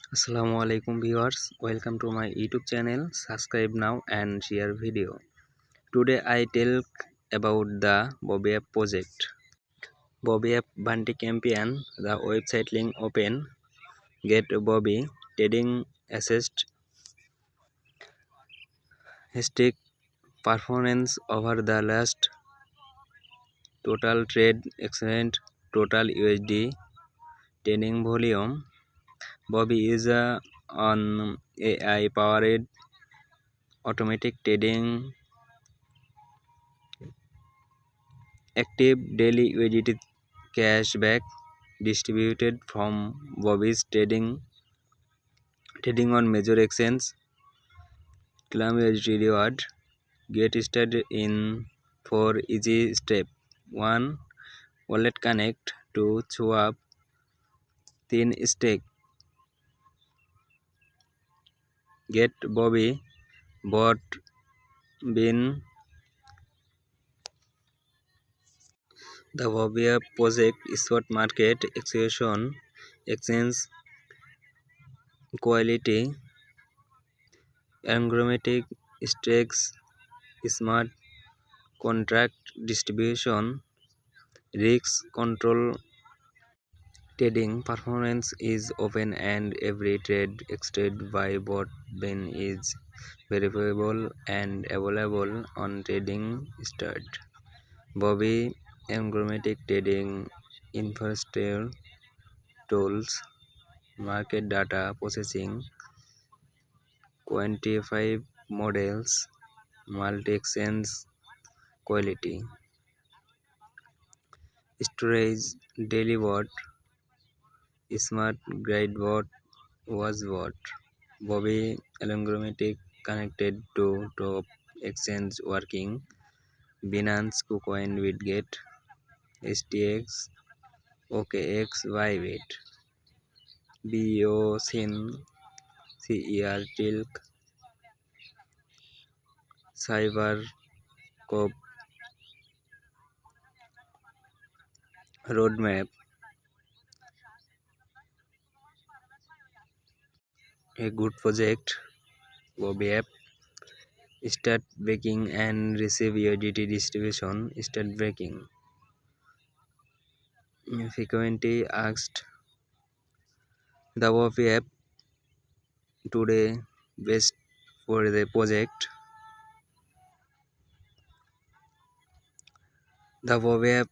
Assalamualaikum viewers, welcome to my YouTube channel. Subscribe now and share video. Today I tell about the Bobby App project. Bobby App Bunty Campaign, the website link open. Get Bobby trading assist stick performance over the last total trade excellent total USD trading volume. Bobby is an AI powered automatic trading active daily USDT cashback distributed from Bobby's trading on major exchange. Claim USDT reward. Get started in 4 easy steps. 1. Wallet connect to Swap. 3. Stake. Get Bobby bot bin. The Bobby App project spot market execution, exchange quality, algorithmic stakes, smart contract distribution, risk control. Trading performance is open and every trade executed by bot bin is verifiable and available on trading start. Bobby algorithmic trading infrastructure tools, market data processing, quantify models, multi-exchange quality, storage, daily bot, smart guide bot, was bot. Bobby algorithmic connected to top exchange working. Binance, KuCoin, Bitget, STX, OKX, Bybit, BOSIN, CER, Tilk, CyberCop, Roadmap, a good project. Bobby app. Start breaking and receive USDT distribution. Start breaking. Frequently asked. The Bobby app today best for the project. The Bobby app